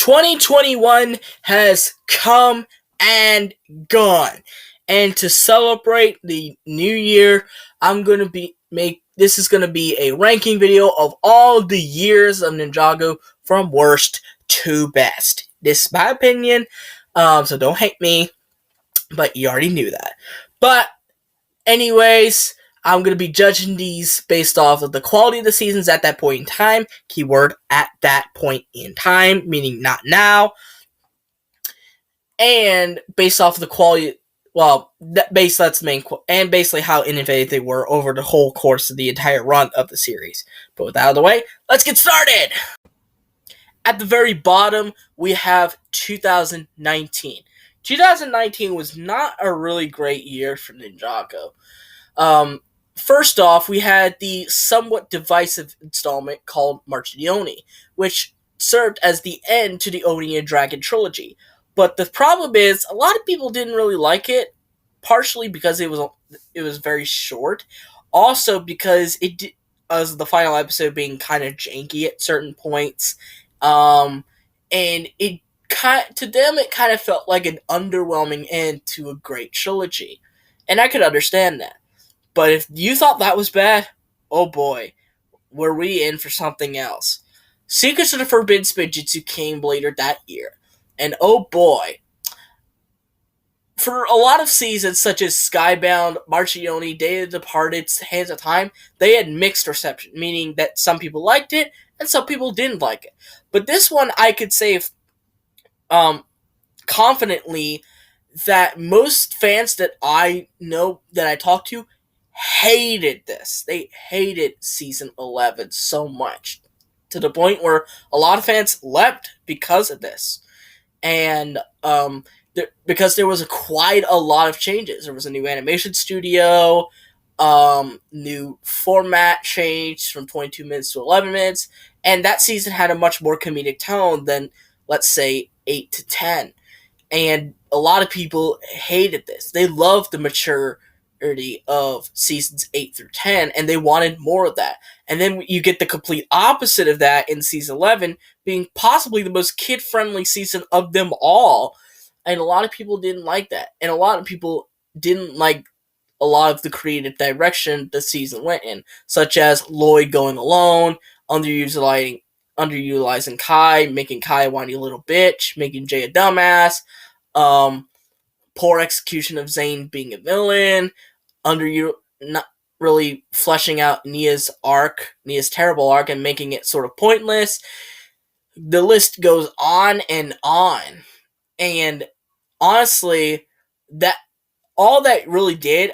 2021 has come and gone. And to celebrate the new year, this is gonna be a ranking video of all the years of Ninjago from worst to best. This is my opinion, so don't hate me, but you already knew that. But anyways, I'm going to be judging these based off of the quality of the seasons at that point in time. Keyword, at that point in time, meaning not now. And based off of the quality, that's the main, and basically how innovative they were over the whole course of the entire run of the series. But with that out of the way, let's get started! At the very bottom, we have 2019. 2019 was not a really great year for Ninjago. First off, we had the somewhat divisive installment called March of the Oni, which served as the end to the Oni and Dragon trilogy. But the problem is, a lot of people didn't really like it, partially because it was very short, also because as the final episode being kind of janky at certain points, and to them it kind of felt like an underwhelming end to a great trilogy, and I could understand that. But if you thought that was bad, oh boy, were we in for something else. Secrets of the Forbidden Spinjitzu came later that year, and oh boy, for a lot of seasons such as Skybound, March of the Oni, Day of the Departed, Hands of Time, they had mixed reception, meaning that some people liked it and some people didn't like it. But this one, I could say confidently that most fans that I know, that I talk to, hated this. They hated Season 11 so much, to the point where a lot of fans left because of this. And because there was quite a lot of changes. There was a new animation studio, new format change from 22 minutes to 11 minutes, and that season had a much more comedic tone than, let's say, 8 to 10. And a lot of people hated this. They loved the maturity of seasons 8 through 10, and they wanted more of that. And then you get the complete opposite of that in season 11, being possibly the most kid-friendly season of them all. And a lot of people didn't like that. And a lot of people didn't like a lot of the creative direction the season went in, such as Lloyd going alone, underutilizing Kai, making Kai a whiny little bitch, making Jay a dumbass, poor execution of Zane being a villain, not really fleshing out Nia's terrible arc, and making it sort of pointless. The list goes on and on. And honestly, all that really did,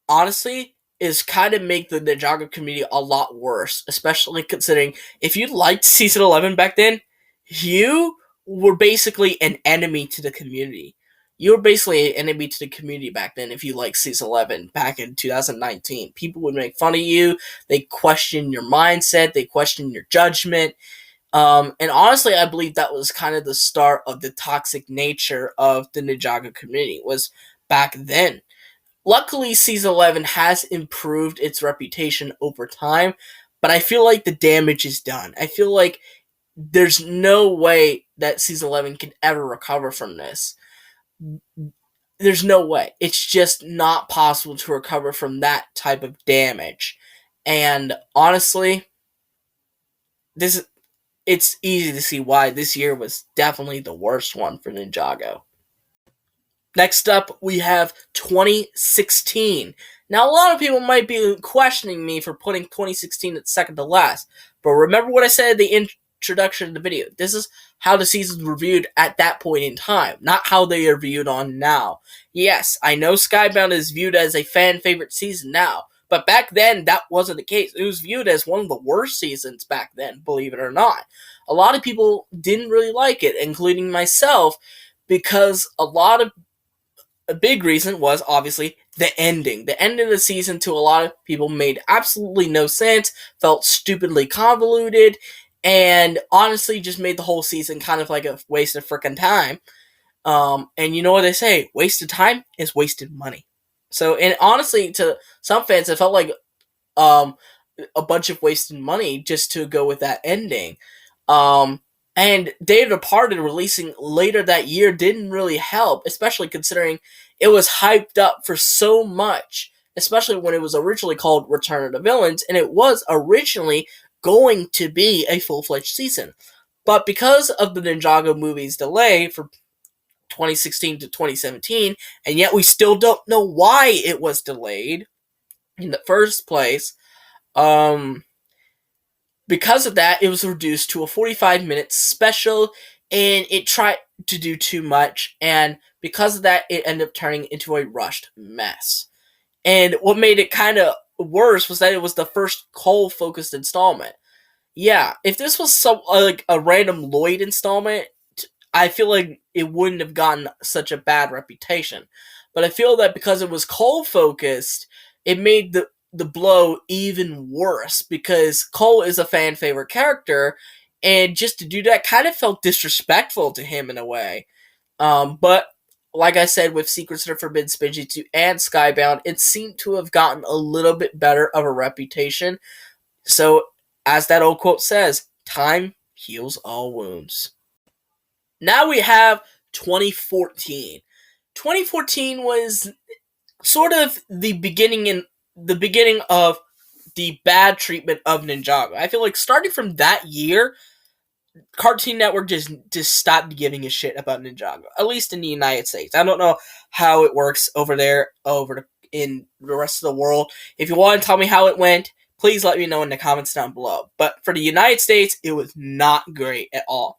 honestly, is kind of make the Ninjago community a lot worse, especially considering if you liked Season 11 back then, you were basically an enemy to the community. You were basically an enemy to the community back then if you liked Season 11 back in 2019. People would make fun of you, they question your mindset, they question your judgment, and honestly, I believe that was kind of the start of the toxic nature of the Ninjago community, was back then. Luckily, Season 11 has improved its reputation over time, but I feel like the damage is done. I feel like there's no way that Season 11 can ever recover from this. There's no way. It's just not possible to recover from that type of damage. And honestly, it's easy to see why this year was definitely the worst one for Ninjago. Next up, we have 2016. Now, a lot of people might be questioning me for putting 2016 at second to last, but remember what I said at the introduction of the video. This is how the seasons were viewed at that point in time, not how they are viewed on now. Yes, I know Skybound is viewed as a fan favorite season now, but back then that wasn't the case. It was viewed as one of the worst seasons back then, believe it or not. A lot of people didn't really like it, including myself, because a big reason was obviously the ending. The end of the season to a lot of people made absolutely no sense, felt stupidly convoluted, and honestly just made the whole season kind of like a waste of frickin' time. And you know what they say, wasted time is wasted money. So, and honestly, to some fans, it felt like a bunch of wasted money just to go with that ending. And Day of the Departed releasing later that year didn't really help, especially considering it was hyped up for so much, especially when it was originally called Return of the Villains, and it was originally going to be a full-fledged season. But because of the Ninjago movie's delay for 2016 to 2017, and yet we still don't know why it was delayed in the first place, because of that, it was reduced to a 45-minute special, and it tried to do too much, and because of that, it ended up turning into a rushed mess. And what made it kind of worse was that it was the first Cole-focused installment. Yeah, if this was some like a random Lloyd installment, I feel like it wouldn't have gotten such a bad reputation. But I feel that because it was Cole focused, it made the blow even worse because Cole is a fan favorite character, and just to do that kind of felt disrespectful to him in a way. But like I said, with Secrets of the Forbidden Spinji 2 and Skybound, it seemed to have gotten a little bit better of a reputation. So, as that old quote says, time heals all wounds. Now we have 2014. 2014 was sort of the beginning of the bad treatment of Ninjago. I feel like starting from that year, Cartoon Network just stopped giving a shit about Ninjago. At least in the United States. I don't know how it works over there, in the rest of the world. If you want to tell me how it went, please let me know in the comments down below. But for the United States, it was not great at all.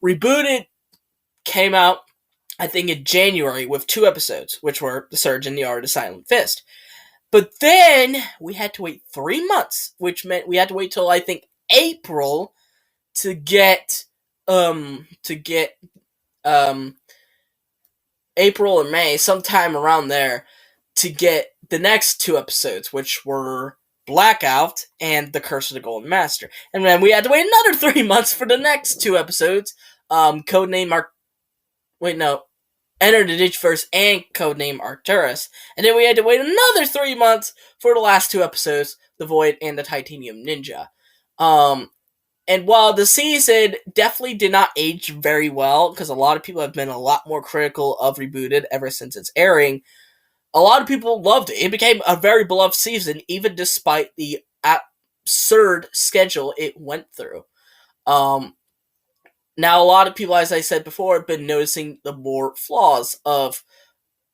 Rebooted came out, I think, in January with 2 episodes, which were The Surge and the Art of the Silent Fist. But then we had to wait 3 months, which meant we had to wait till I think April to get April or May, sometime around there, to get the next 2 episodes, which were Blackout and The Curse of the Golden Master. And then we had to wait another 3 months for the next 2 episodes, Codename Enter the Digiverse and Codename Arcturus. And then we had to wait another 3 months for the last 2 episodes, The Void and the Titanium Ninja. And while the season definitely did not age very well, because a lot of people have been a lot more critical of Rebooted ever since its airing, a lot of people loved it. It became a very beloved season, even despite the absurd schedule it went through. Now, a lot of people, as I said before, have been noticing the more flaws of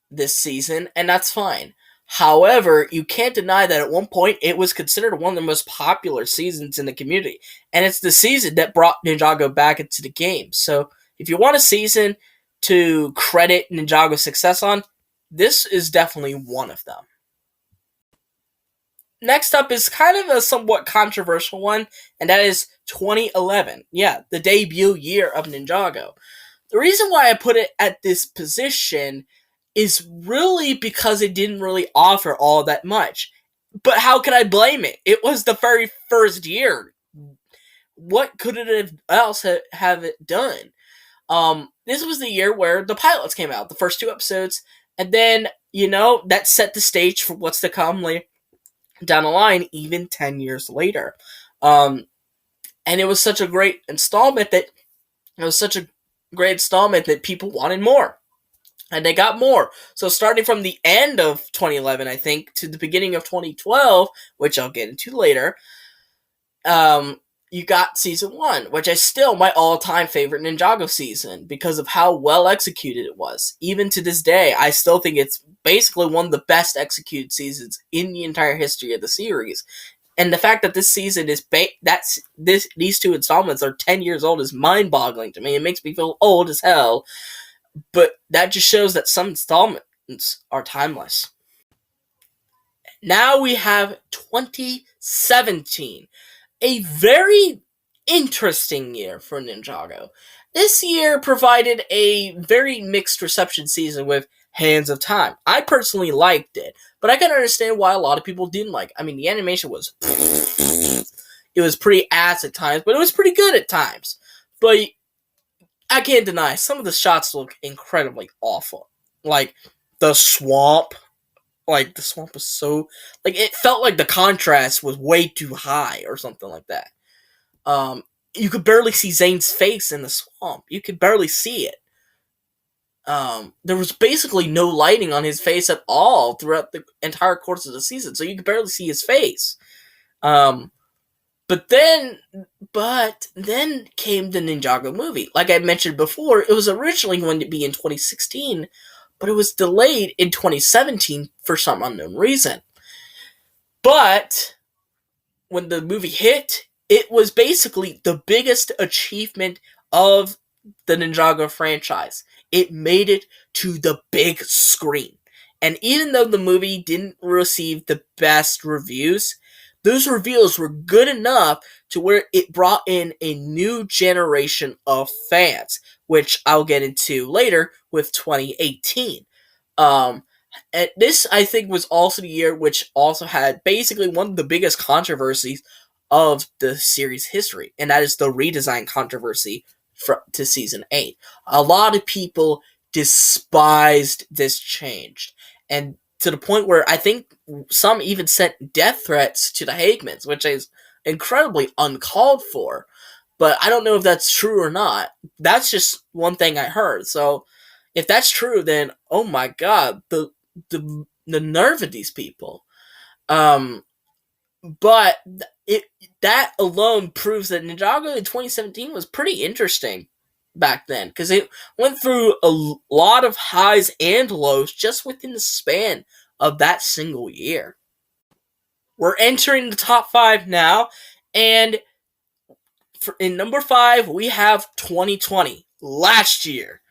this season, and that's fine. However, you can't deny that at one point it was considered one of the most popular seasons in the community, and it's the season that brought Ninjago back into the game. So, if you want a season to credit Ninjago's success on, this is definitely one of them. Next up is kind of a somewhat controversial one, and that is 2011. Yeah, the debut year of Ninjago. The reason why I put it at this position is really because it didn't really offer all that much. But how can I blame it? It was the very first year. What could it else have it done? This was the year where the pilots came out, the first 2 episodes, and then, that set the stage for what's to come later down the line, even 10 years later. And it was such a great installment that people wanted more. And they got more. So starting from the end of 2011, I think, to the beginning of 2012, which I'll get into later, you got season 1, which is still my all-time favorite Ninjago season because of how well executed it was. Even to this day, I still think it's basically one of the best executed seasons in the entire history of the series. And the fact that this season is these 2 installments are 10 years old is mind-boggling to me. It makes me feel old as hell. But that just shows that some installments are timeless. Now we have 2017. A very interesting year for Ninjago. This year provided a very mixed reception season with Hands of Time. I personally liked it, but I can understand why a lot of people didn't like it. I mean, the animation was... It was pretty ass at times, but it was pretty good at times. But I can't deny, some of the shots look incredibly awful. Like, the swamp. Like, the swamp was so... Like, it felt like the contrast was way too high or something like that. you could barely see Zane's face in the swamp. You could barely see it. There was basically no lighting on his face at all throughout the entire course of the season, so you could barely see his face. Um, but then, but then came the Ninjago movie. Like I mentioned before, it was originally going to be in 2016, but it was delayed in 2017 for some unknown reason. But when the movie hit, it was basically the biggest achievement of the Ninjago franchise. It made it to the big screen. And even though the movie didn't receive the best reviews, those reviews were good enough to where it brought in a new generation of fans, which I'll get into later with 2018. Um, and this, I think, was also the year which also had basically one of the biggest controversies of the series history, and that is the redesign controversy to season 8. A lot of people despised this change, and to the point where I think some even sent death threats to the Hagmans, which is incredibly uncalled for. But I don't know if that's true or not. That's just one thing I heard. So if that's true, then oh my god, the nerve of these people. Um, but it that alone proves that Ninjago in 2017 was pretty interesting back then, because it went through a lot of highs and lows just within the span of that single year. We're entering the top 5 now, and in number 5 we have 2020, last year,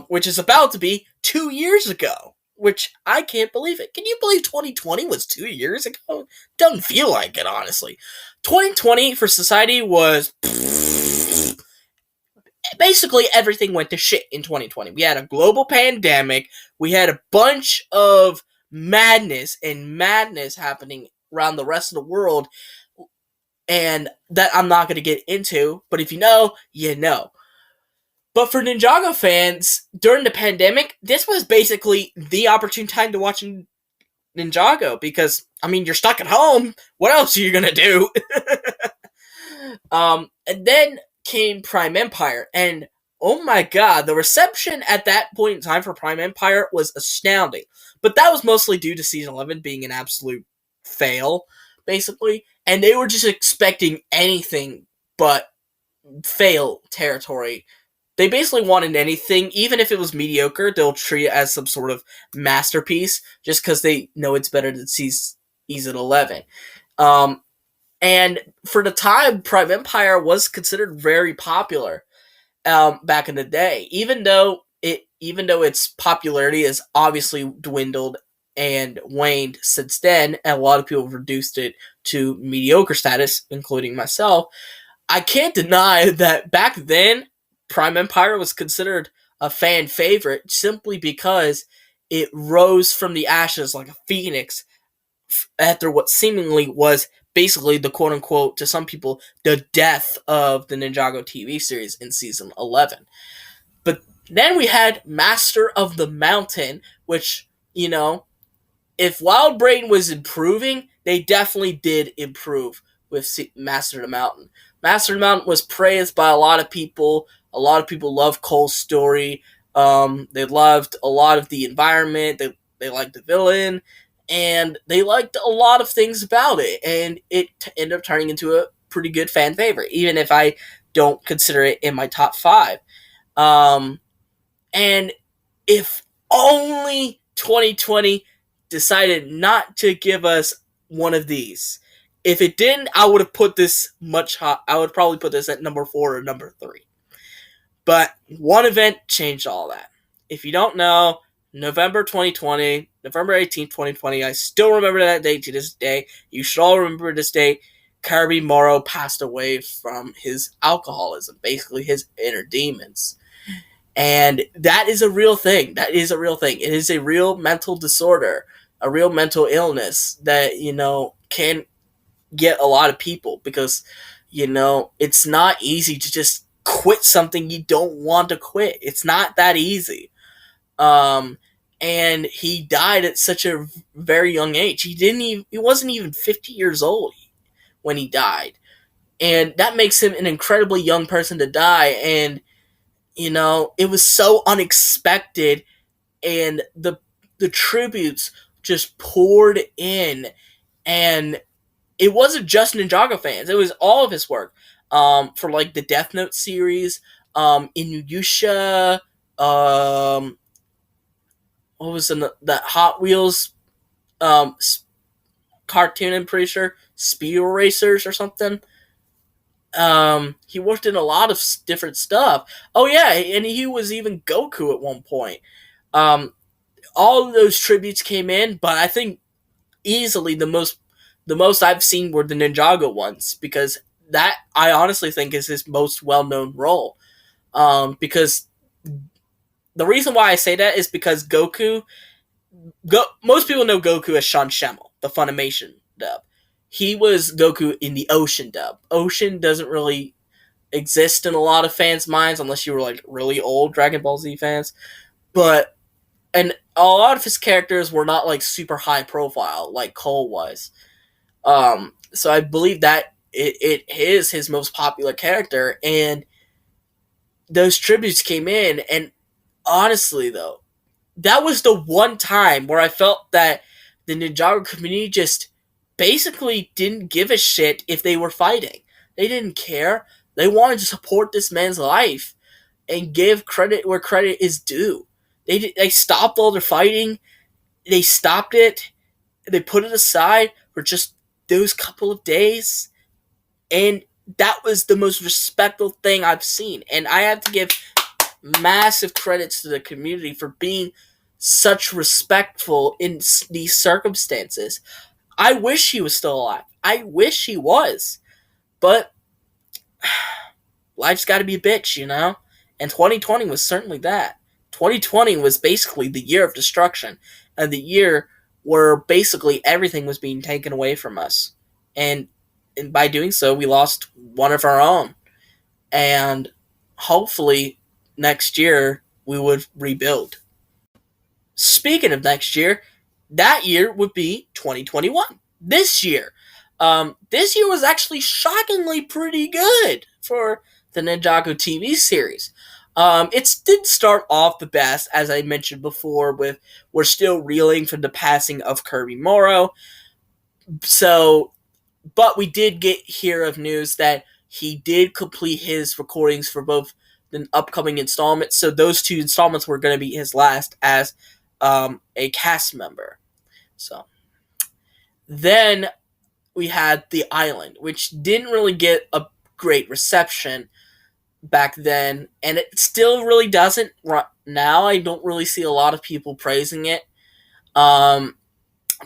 which is about to be 2 years ago. Which I can't believe it. Can you believe 2020 was 2 years ago? Doesn't feel like it, honestly. 2020 for society was basically everything went to shit in 2020. We had a global pandemic. We had a bunch of madness happening around the rest of the world, and that I'm not going to get into. But if you know, you know. But for Ninjago fans, during the pandemic, this was basically the opportune time to watch Ninjago, because, I mean, you're stuck at home. What else are you gonna do? And then came Prime Empire, and oh my god, the reception at that point in time for Prime Empire was astounding. But that was mostly due to Season 11 being an absolute fail, basically, and they were just expecting anything but fail territory. They basically wanted anything, even if it was mediocre, they'll treat it as some sort of masterpiece, just because they know it's better than Season 11. And for the time, Prime Empire was considered very popular back in the day, even though its popularity has obviously dwindled and waned since then, and a lot of people have reduced it to mediocre status, including myself. I can't deny that back then, Prime Empire was considered a fan favorite simply because it rose from the ashes like a phoenix after what seemingly was basically the quote-unquote, to some people, the death of the Ninjago TV series in Season 11. But then we had Master of the Mountain, which, if Wild Brain was improving, they definitely did improve with Master of the Mountain. Master of the Mountain was praised by a lot of people. A lot of people loved Cole's story. They loved a lot of the environment. They liked the villain. And they liked a lot of things about it. And it ended up turning into a pretty good fan favorite, even if I don't consider it in my top 5. And if only 2020 decided not to give us one of these. If it didn't, I would have put this much high. I would probably put this at number 4 or number 3. But one event changed all that. If you don't know, November 2020, November 18th, 2020, I still remember that date to this day. You should all remember this date. Kirby Morrow passed away from his alcoholism, basically his inner demons. And that is a real thing. That is a real thing. It is a real mental disorder, a real mental illness that, can get a lot of people, because, it's not easy to just quit something you don't want to quit. It's not that easy. And he died at such a very young age. He wasn't even 50 years old when he died. and that makes him an incredibly young person to die. And it was so unexpected, and the tributes just poured in, and it wasn't just Ninjago fans; it was all of his work. For like the Death Note series, Inuyasha, what was that Hot Wheels um cartoon? I'm pretty sure Speed Racers or something. He worked in a lot of different stuff. Oh yeah, and he was even Goku at one point. Um, all of those tributes came in, but I think easily the most I've seen were the Ninjago ones, because that I honestly think is his most well known role. Because the reason why I say that is because most people know Goku as Sean Schemmel, the Funimation dub. He was Goku in the Ocean dub. Ocean doesn't really exist in a lot of fans' minds unless you were like really old Dragon Ball Z fans. But and a lot of his characters were not like super high profile like Cole was. So I believe that it is his most popular character, and those tributes came in, and honestly though, that was the one time where I felt that the Ninjago community just basically didn't give a shit if they were fighting. They didn't care. They wanted to support this man's life and give credit where credit is due. They stopped all their fighting. They stopped it. They put it aside for just those couple of days, and that was the most respectful thing I've seen. And I have to give massive credits to the community for being such respectful in these circumstances. I wish he was still alive. I wish he was, but life's got to be a bitch, And 2020 was certainly that. 2020 was basically the year of destruction, and the year where basically everything was being taken away from us. And by doing so, we lost one of our own. And hopefully next year we would rebuild. Speaking of next year, that year would be 2021. This year. This year was actually shockingly pretty good for the Ninjago TV series. It did start off the best, as I mentioned before, with we're still reeling from the passing of Kirby Morrow. So, but we did hear of news that he did complete his recordings for both the upcoming installments. So those two installments were going to be his last as a cast member. So then we had The Island, which didn't really get a great reception back then, and it still really doesn't now. I don't really see a lot of people praising it.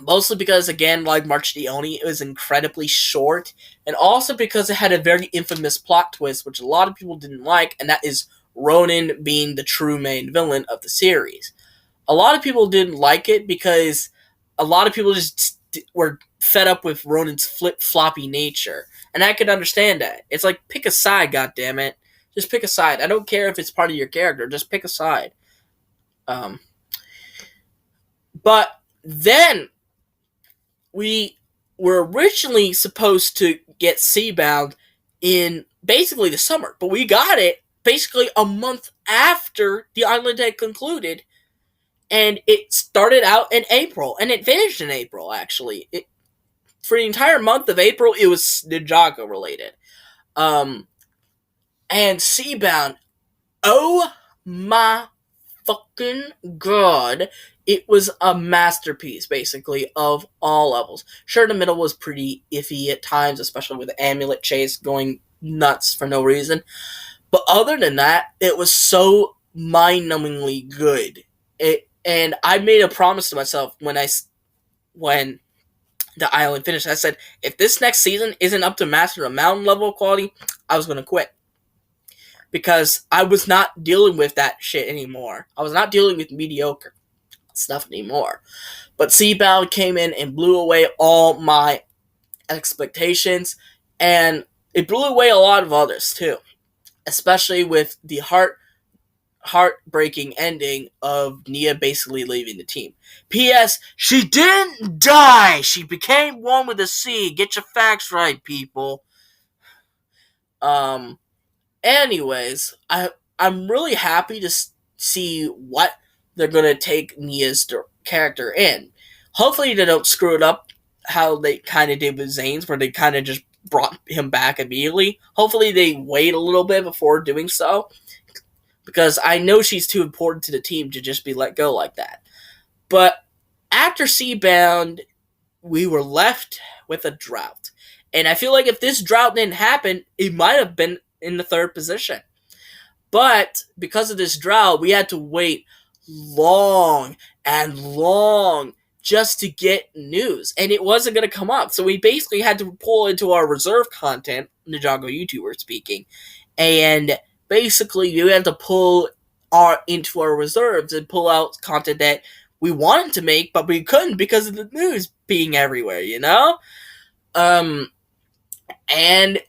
Mostly because, again, like March Dione, it was incredibly short, and also because it had a very infamous plot twist, which a lot of people didn't like, and that is Ronin being the true main villain of the series. A lot of people didn't like it because a lot of people just were fed up with Ronin's flip-floppy nature, and I could understand that. It's like, pick a side, goddammit. Just pick a side. I don't care if it's part of your character, just pick a side. But then we were originally supposed to get Seabound in basically the summer, but we got it basically a month after The Island had concluded, and it started out in April, and it finished in April, actually. For the entire month of April, it was Ninjago related. And Seabound, oh my fucking god, it was a masterpiece, basically, of all levels. Sure, the middle was pretty iffy at times, especially with the amulet chase going nuts for no reason. But other than that, it was so mind-numbingly good. And I made a promise to myself when the island finished. I said, if this next season isn't up to Master of Mountain level quality, I was going to quit. Because I was not dealing with that shit anymore. I was not dealing with mediocre stuff anymore. But Seabound came in and blew away all my expectations, and it blew away a lot of others too. Especially with the heartbreaking ending of Nia basically leaving the team. P.S. She didn't die! She became one with the sea. Get your facts right, people. Um, Anyways, I'm really happy to see what they're gonna take Nia's character in. Hopefully, they don't screw it up how they kind of did with Zane's, where they kind of just brought him back immediately. Hopefully, they wait a little bit before doing so, because I know she's too important to the team to just be let go like that. But after Seabound, we were left with a drought. And I feel like if this drought didn't happen, it might have been in the third position. But because of this drought, we had to wait long and long just to get news. And it wasn't going to come up. So we basically had to pull into our reserve content, Ninjago YouTuber speaking. And basically, you had to pull into our reserves and pull out content that we wanted to make, but we couldn't because of the news being everywhere, you know? And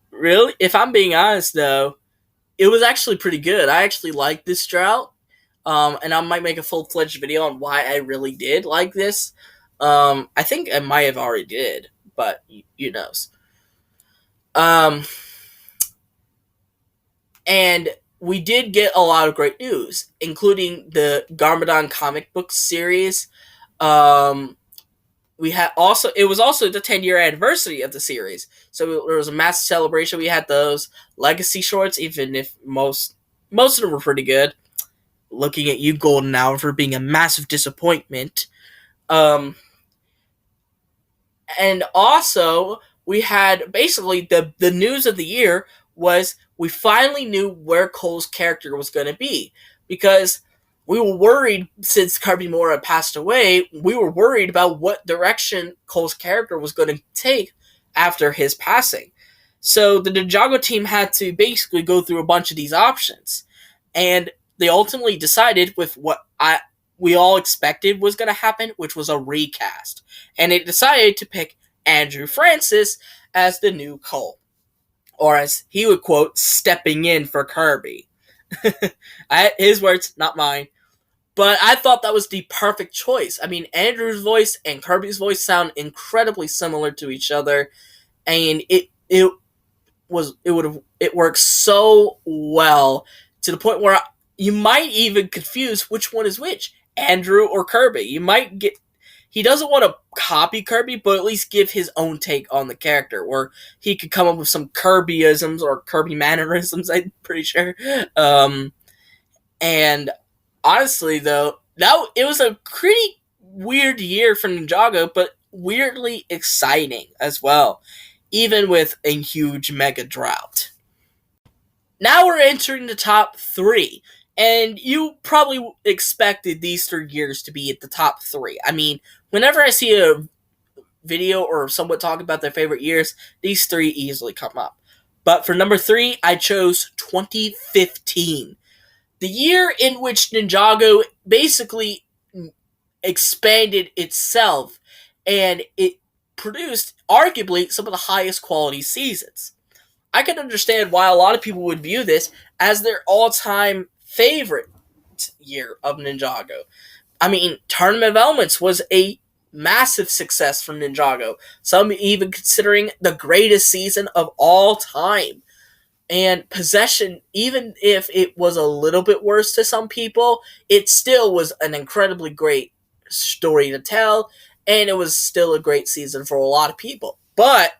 really, if I'm being honest though, it was actually pretty good. I actually liked this drought. And I might make a full-fledged video on why I really did like this. I think I might have already did, but you knows. And we did get a lot of great news, including the Garmadon comic book series. We had also, it was also the 10-year anniversary of the series, so there was a massive celebration. We had those legacy shorts, even if most of them were pretty good. Looking at you, Golden Hour, for being a massive disappointment. And also, we had basically the news of the year was we finally knew where Cole's character was going to be, because we were worried, since Kirby Moore had passed away, we were worried about what direction Cole's character was going to take after his passing. So the Ninjago team had to basically go through a bunch of these options, and they ultimately decided with what we all expected was going to happen, which was a recast. And they decided to pick Andrew Francis as the new Cole. Or as he would quote, stepping in for Kirby. His words, not mine. But I thought that was the perfect choice. I mean, Andrew's voice and Kirby's voice sound incredibly similar to each other. And it works so well, to the point where you might even confuse which one is which, Andrew or Kirby. He doesn't want to copy Kirby, but at least give his own take on the character, where he could come up with some Kirbyisms or Kirby mannerisms, I'm pretty sure. And honestly, though, it was a pretty weird year for Ninjago, but weirdly exciting as well, even with a huge mega drought. Now we're entering the top 3. And you probably expected these 3 years to be at the top 3. I mean, whenever I see a video or someone talk about their favorite years, these 3 easily come up. But for number 3, I chose 2015. The year in which Ninjago basically expanded itself, and it produced arguably some of the highest quality seasons. I can understand why a lot of people would view this as their all-time favorite year of Ninjago. I mean, Tournament of Elements was a massive success for Ninjago. Some even considering the greatest season of all time. And Possession, even if it was a little bit worse to some people, it still was an incredibly great story to tell, and it was still a great season for a lot of people. But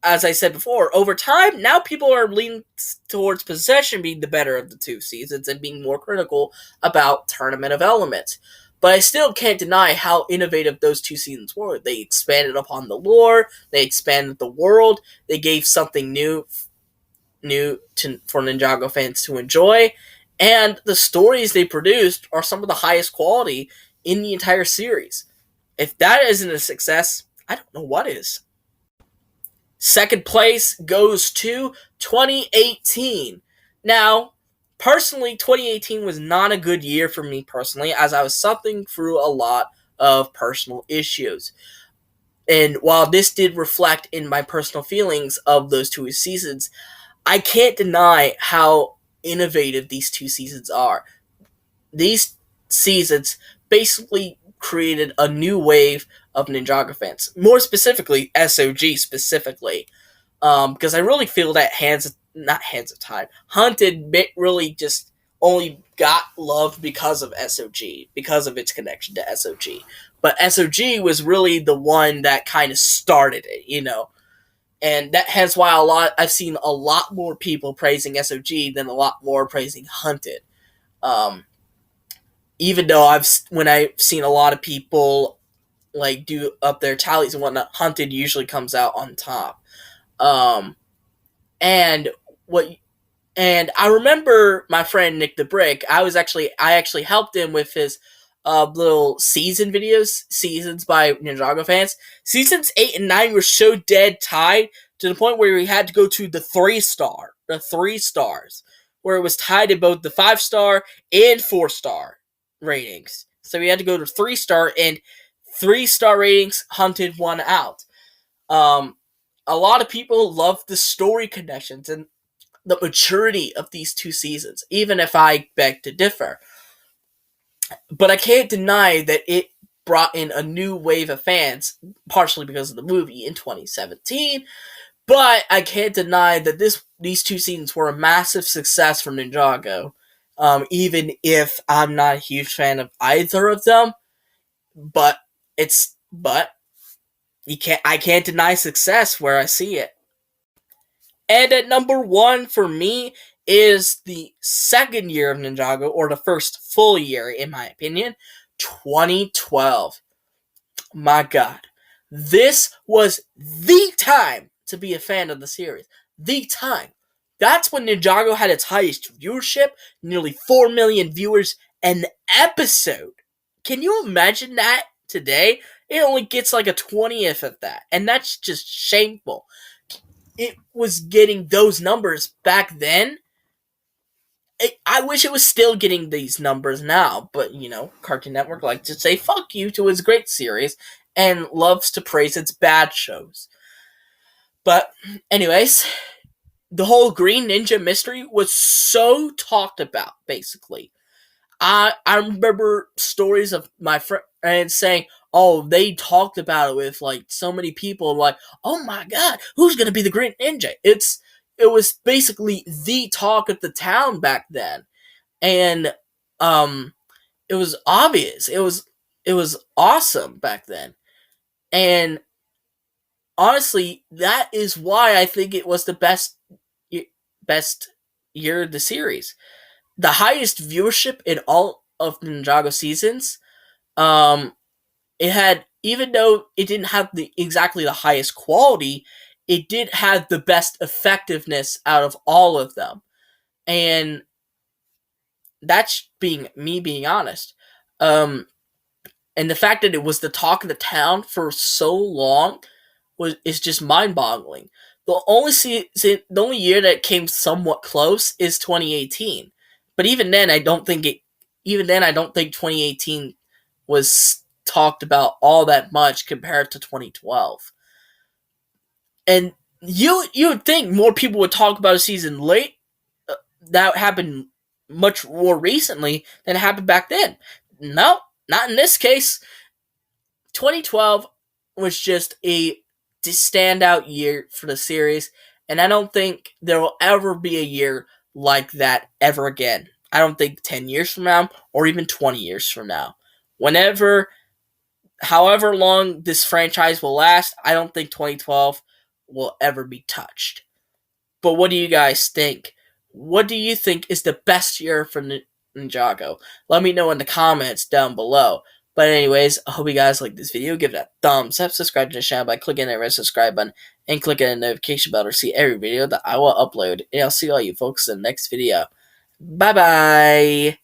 as I said before, over time, now people are leaning towards Possession being the better of the 2 seasons and being more critical about Tournament of Elements. But I still can't deny how innovative those 2 seasons were. They expanded upon the lore, they expanded the world, they gave something new for Ninjago fans to enjoy, and the stories they produced are some of the highest quality in the entire series. If that isn't a success, I don't know what is. Second place goes to 2018. Now, personally, 2018 was not a good year for me personally, as I was suffering through a lot of personal issues. And while this did reflect in my personal feelings of those 2 seasons, I can't deny how innovative these 2 seasons are. These seasons basically created a new wave of Ninjago fans. More specifically, SOG specifically. Because I really feel that not Hands of Time, Hunted really just only got loved because of SOG, because of its connection to SOG. But SOG was really the one that kind of started it. And that hence why I've seen a lot more people praising SOG than a lot more praising Hunted. Um, Even though when I've seen a lot of people like do up their tallies and whatnot, Hunted usually comes out on top. Um, and what and I remember my friend Nick the Brick. I actually helped him with his little seasons by Ninjago fans. Seasons 8 and 9 were so dead tied to the point where we had to go to the 3 stars, where it was tied in both the 5-star and 4-star ratings. So we had to go to 3-star, and 3-star ratings Hunted one out. A lot of people love the story connections and the maturity of these two seasons, even if I beg to differ. But I can't deny that it brought in a new wave of fans, partially because of the movie in 2017. But I can't deny that these two seasons were a massive success for Ninjago. Even if I'm not a huge fan of either of them, but I can't deny success where I see it. And at number 1 for me is the second year of Ninjago, or the first full year, in my opinion, 2012. My God. This was the time to be a fan of the series. The time. That's when Ninjago had its highest viewership, nearly 4 million viewers an episode. Can you imagine that today? It only gets like a 20th of that, and that's just shameful. It was getting those numbers back then. I wish it was still getting these numbers now, but Cartoon Network likes to say fuck you to its great series and loves to praise its bad shows. But anyways, the whole Green Ninja mystery was so talked about, basically. I remember stories of my friends saying, oh, they talked about it with like so many people, like, oh my God, who's gonna be the Green Ninja? It was basically the talk of the town back then, and it was obvious. It was awesome back then, and honestly, that is why I think it was the best year of the series. The highest viewership in all of Ninjago seasons. It had, even though it didn't have exactly the highest quality, it did have the best effectiveness out of all of them, and that's being honest. And the fact that it was the talk of the town for so long is just mind-boggling. The only year that came somewhat close is 2018, but even then, I don't think 2018 was talked about all that much compared to 2012. And you would think more people would talk about a season late that happened much more recently than it happened back then. No, not in this case. 2012 was just a standout year for the series, and I don't think there will ever be a year like that ever again. I don't think 10 years from now, or even 20 years from now. However long this franchise will last, I don't think 2012 will ever be touched. But what do you guys think? What do you think is the best year for Ninjago? Let me know in the comments down below. But anyways, I hope you guys like this video. Give it a thumbs up. Subscribe to the channel by clicking that red subscribe button and clicking the notification bell to see every video that I will upload. And I'll see all you folks in the next video. Bye bye!